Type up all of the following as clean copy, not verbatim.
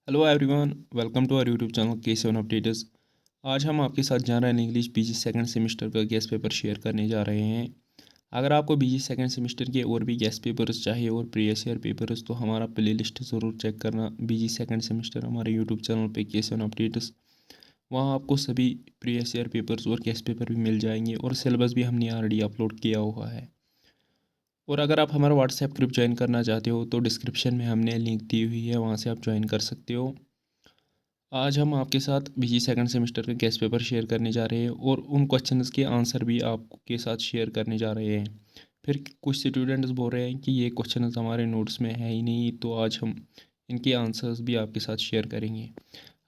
Hello everyone, welcome to our YouTube channel K7 updates. आज हम आपके साथ general English BG second semester का गेस्ट पेपर शेयर करने जा रहे हैं। अगर आपको बीजी सेकंड सेमेस्टर के और भी गेस्ट पेपर्स चाहिए और प्रीवियस ईयर पेपर्स, तो हमारा प्लेलिस्ट ज़रूर चेक करना। बीजी सेकंड सेमेस्टर हमारे यूट्यूब चैनल पे K7 अपडेट्स, वहाँ आपको सभी प्रीवियस ईयर पेपर्स और गेस्ट पेपर भी मिल जाएंगे और सिलेबस भी हमने ऑलरेडी अपलोड किया हुआ है। और अगर आप हमारा व्हाट्सएप ग्रुप ज्वाइन करना चाहते हो तो डिस्क्रिप्शन में हमने लिंक दी हुई है, वहाँ से आप ज्वाइन कर सकते हो। आज हम आपके साथ बीजी सेकंड सेमेस्टर का गेस्ट पेपर शेयर करने जा रहे हैं और उन क्वेश्चंस के आंसर भी आपके साथ शेयर करने जा रहे हैं। फिर कुछ स्टूडेंट्स बोल रहे हैं कि ये क्वेश्चंस हमारे नोट्स में है ही नहीं, तो आज हम इनके आंसर्स भी आपके साथ शेयर करेंगे।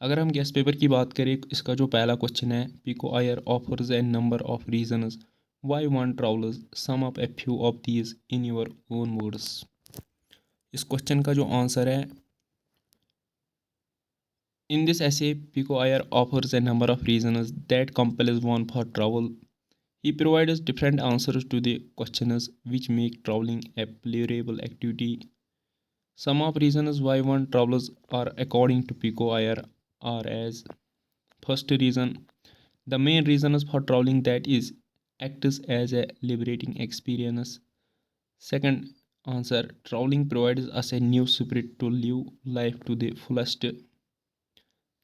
अगर हम गेस्ट पेपर की बात करें, इसका जो पहला क्वेश्चन है, Pico Iyer offers a number of reasons why one travellers, sum up a few of these in your own words. इस क्वेश्चन का जो आंसर है, in this essay, Pico Iyer offers a number of reasons that compels one for travel. He provides different answers to the questions which make traveling a pleasurable activity. Some of reasons why one travels are, according to Pico Iyer, are as: first reason, the main reasons for traveling, that is, acts as a liberating experience. Second answer, traveling provides us a new spirit to live life to the fullest.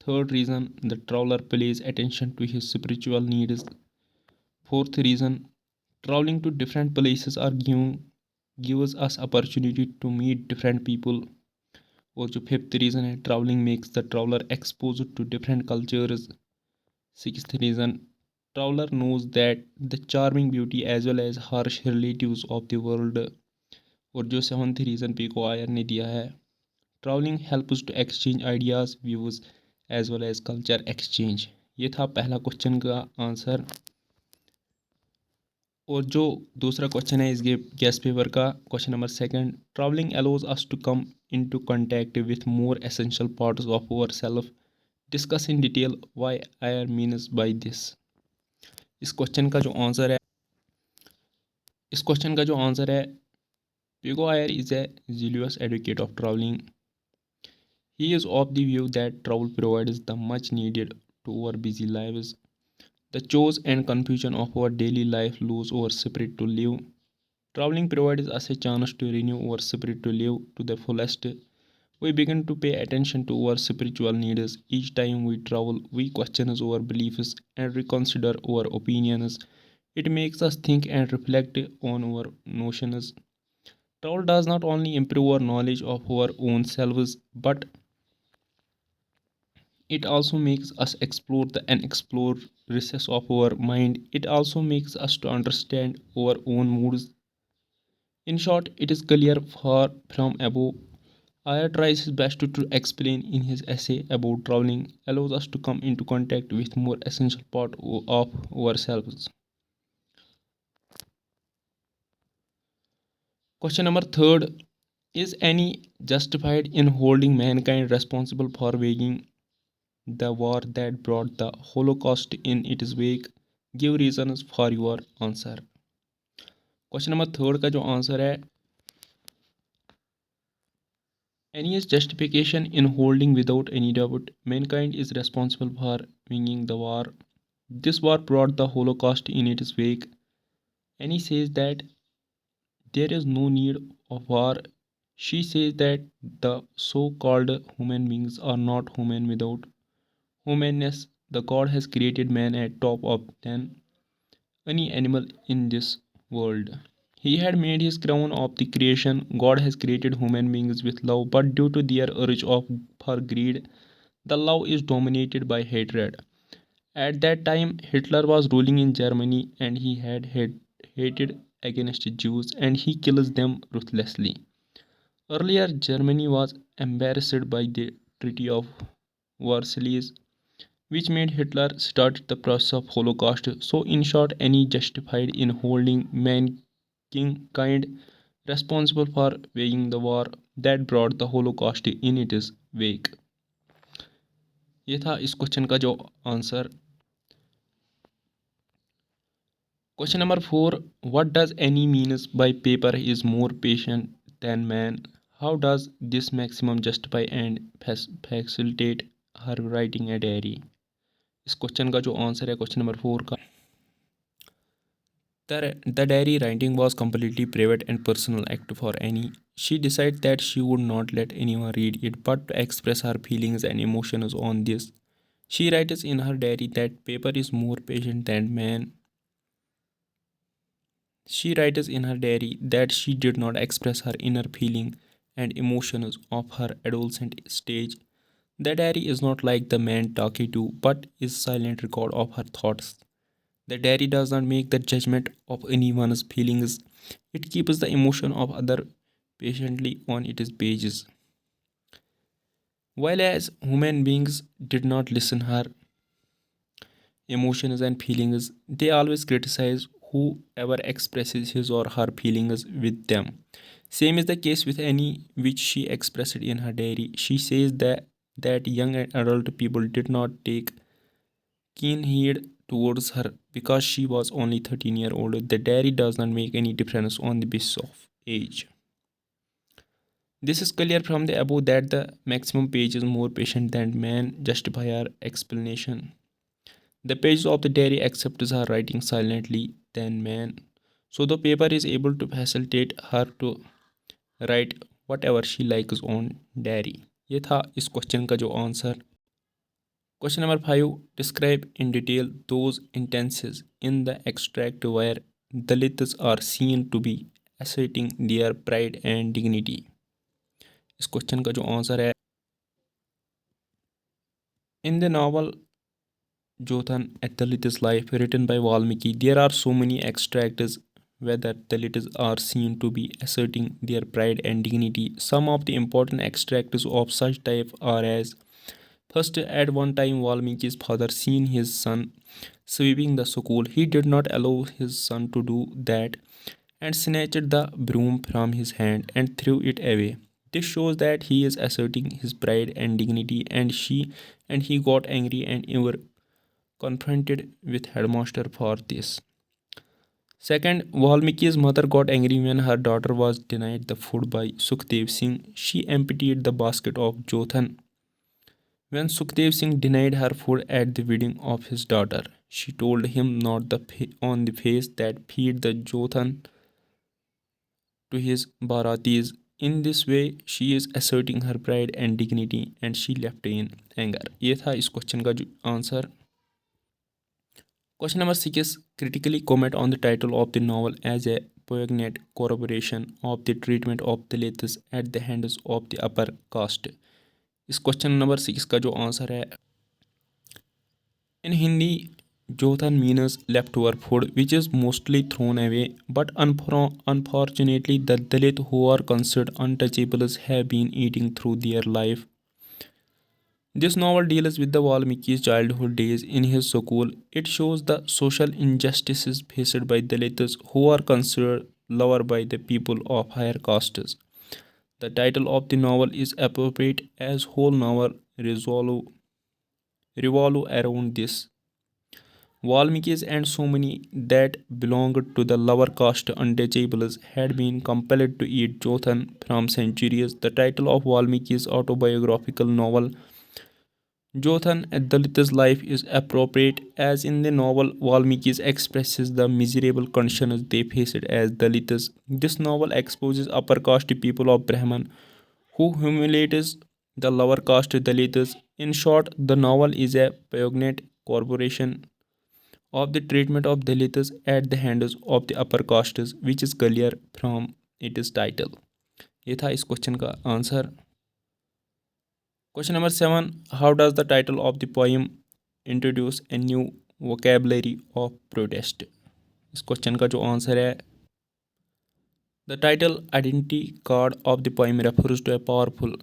Third reason, the traveler pays attention to his spiritual needs. Fourth reason, traveling to different places or gives us opportunity to meet different people. और जो fifth reason है, travelling makes the traveller expose to different cultures. Sixth reason, traveller knows that the charming beauty as well as harsh relatives of the world. और जो seventh reason Pico Iyer ने दिया है, travelling helps to exchange ideas, views as well as culture exchange. ये था पहला question का answer. और जो दूसरा क्वेश्चन है इस गेस्ट पेपर का, question number second, travelling allows us to come into contact with more essential parts of our self. Discuss in detail why I means by this. इस क्वेश्चन का जो आंसर है इस क्वेश्चन का जो आंसर है, Pico Iyer is a zealous advocate of traveling. He is of the view that travel provides the much needed to our busy lives. The chores and confusion of our daily life lose our spirit to live. Traveling provides us a chance to renew our spirit to live to the fullest. We begin to pay attention to our spiritual needs. Each time we travel, we question our beliefs and reconsider our opinions. It makes us think and reflect on our notions. Travel does not only improve our knowledge of our own selves, but it also makes us explore the unexplored recesses of our mind. It also makes us to understand our own moods. In short, it is clear far from above. Ayer tries his best to explain in his essay about traveling allows us to come into contact with more essential part of ourselves. Question number third, is any justified in holding mankind responsible for waging the war that brought the Holocaust in its wake? Give reasons for your answer. Question number third का जो answer है, any is justification in holding without any doubt mankind is responsible for waging the war. This war brought the Holocaust in its wake. Annie says that there is no need of war. She says that the so-called human beings are not human without humanness. The God has created man at top of than any animal in this world. He had made his crown of the creation. God has created human beings with love, but due to their urge of for greed, the love is dominated by hatred. At that time, Hitler was ruling in Germany and he had hated against Jews and he kills them ruthlessly. Earlier, Germany was embarrassed by the Treaty of Versailles, which made Hitler start the process of Holocaust. So, in short, any justified in holding mankind responsible for waging the war that brought the Holocaust in its wake. ये था इस question का जो answer. Question number 4, what does any means by paper is more patient than man? How does this maximum justify and facilitate her writing a diary? इस question का जो answer है question number 4 का, the diary writing was completely private and personal act for Annie. She decided that she would not let anyone read it but to express her feelings and emotions on this. She writes in her diary that paper is more patient than man. She writes in her diary that she did not express her inner feeling and emotions of her adolescent stage. The diary is not like the man talking to, but is silent record of her thoughts. The diary does not make the judgment of anyone's feelings. It keeps the emotion of other patiently on its pages. While as human beings did not listen her emotions and feelings, they always criticize whoever expresses his or her feelings with them. Same is the case with Annie, which she expressed in her diary. She says that young and adult people did not take keen heed towards her because she was only 13-year-old. The diary does not make any difference on the basis of age. This is clear from the above that the maximum page is more patient than man justify her explanation. The pages of the diary accepts her writing silently than man. So the paper is able to facilitate her to write whatever she likes on diary. ये था इस question का जो answer. Question number 5. Describe in detail those instances in the extract where Dalits are seen to be asserting their pride and dignity. इस question का जो answer है, in the novel Jothan, A Dalit's Life, written by Valmiki, there are so many extracts where the Dalits are seen to be asserting their pride and dignity. Some of the important extracts of such type are as: first, at one time, Valmiki's father seen his son sweeping the school. He did not allow his son to do that and snatched the broom from his hand and threw it away. This shows that he is asserting his pride and dignity, and he got angry and ever confronted with headmaster for this. Second, Valmiki's mother got angry when her daughter was denied the food by Sukhdev Singh. She emptied the basket of Jothan when Sukhdev Singh denied her food at the wedding of his daughter. She told him not on the face that feed the Jothan to his Bharatis. In this way, she is asserting her pride and dignity and she left in anger. ये था इस question का जो answer. Question number 6. Critically comment on the title of the novel as a poignant corroboration of the treatment of the Dalits at the hands of the upper caste. इस question number 6 का जो answer है, in Hindi, Jothan means leftover food which is mostly thrown away, but unfortunately the Dalit who are considered untouchables have been eating through their life. This novel deals with the Valmiki's childhood days in his school. It shows the social injustices faced by Dalits who are considered lower by the people of higher castes. The title of the novel is appropriate as whole novel revolve around this. Valmikis and so many that belonged to the lower caste untouchables had been compelled to eat Jothan from centuries. The title of Valmiki's autobiographical novel Jothan, a Dalit's life, is appropriate as in the novel Valmiki expresses the miserable conditions they faced as Dalits. This novel exposes upper caste people of Brahman who humiliates the lower caste Dalits. In short, the novel is a poignant corroboration of the treatment of Dalits at the hands of the upper castes, which is clear from its title. ये था इस question का answer. Question number 7. How does the title of the poem introduce a new vocabulary of protest? इस question का जो answer है, the title identity card of the poem refers to a powerful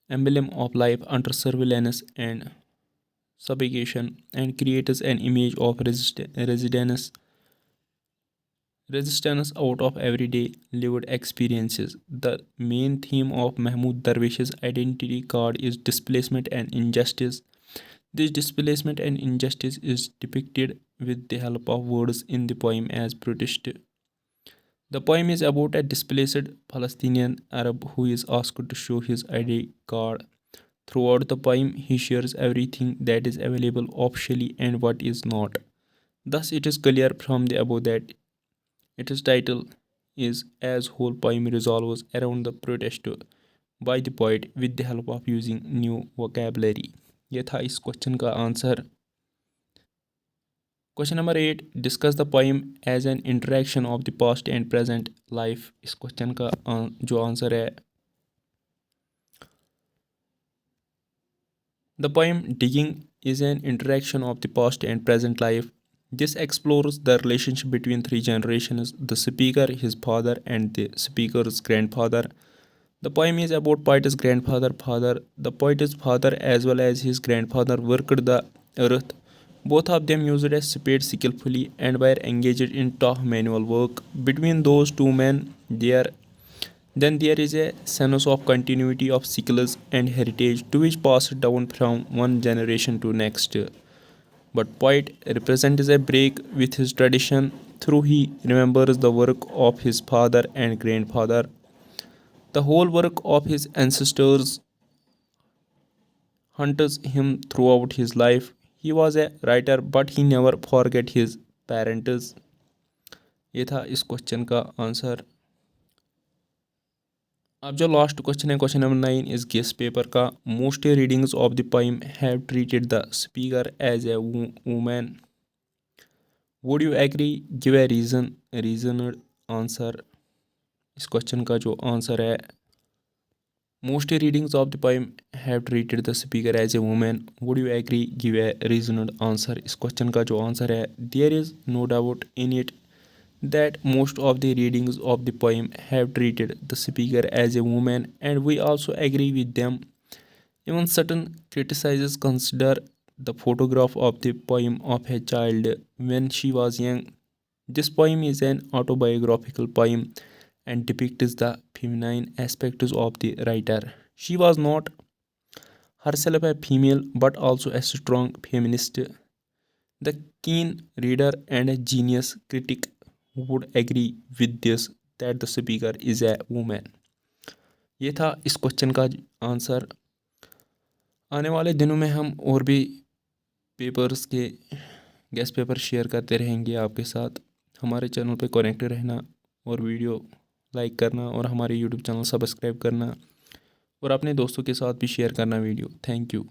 emblem of life under surveillance and subjugation and creates an image of resistance out of everyday lived experiences. The main theme of Mahmoud Darwish's identity card is displacement and injustice. This displacement and injustice is depicted with the help of words in the poem as protest. The poem is about a displaced Palestinian Arab who is asked to show his ID card. Throughout the poem, he shares everything that is available officially and what is not. Thus, it is clear from the above that its title is as whole poem revolves around the protest by the poet with the help of using new vocabulary. ये था इस question का answer. Question number 8, discuss the poem as an interaction of the past and present life. इस question का जो answer है, the poem digging is an interaction of the past and present life. This explores the relationship between three generations: the speaker, his father, and the speaker's grandfather. The poem is about poet's grandfather. The poet's father as well as his grandfather worked the earth. Both of them used a spade skillfully and were engaged in tough manual work. Between those two men, there is a sense of continuity of skills and heritage to which passed down from one generation to next. But poet represents a break with his tradition through he remembers the work of his father and grandfather. The whole work of his ancestors haunts him throughout his life. He was a writer but he never forget his parents. ये था इस question का answer. अब जो last question है, question number 9 इस guess paper का. Most readings of the poem have treated the speaker as a women. Would you agree? Give a reasoned answer. इस क्वेश्चन का जो आंसर है, most readings of the poem have treated the speaker as a women. Would you agree? Give a reasoned answer. इस question का जो answer है, there is no doubt in it that most of the readings of the poem have treated the speaker as a woman, and we also agree with them. Even certain criticizers consider the photograph of the poem of a child when she was young. This poem is an autobiographical poem and depicts the feminine aspects of the writer. She was not herself a female but also a strong feminist. The keen reader and a genius critic would agree with this that the speaker is a woman. ये था इस question का answer. आने वाले दिनों में हम और भी पेपर्स के गेस्ट पेपर शेयर करते रहेंगे आपके साथ. हमारे चैनल पे कनेक्ट रहना और वीडियो लाइक करना और हमारे यूट्यूब चैनल सब्सक्राइब करना और अपने दोस्तों के साथ भी शेयर करना वीडियो. Thank you.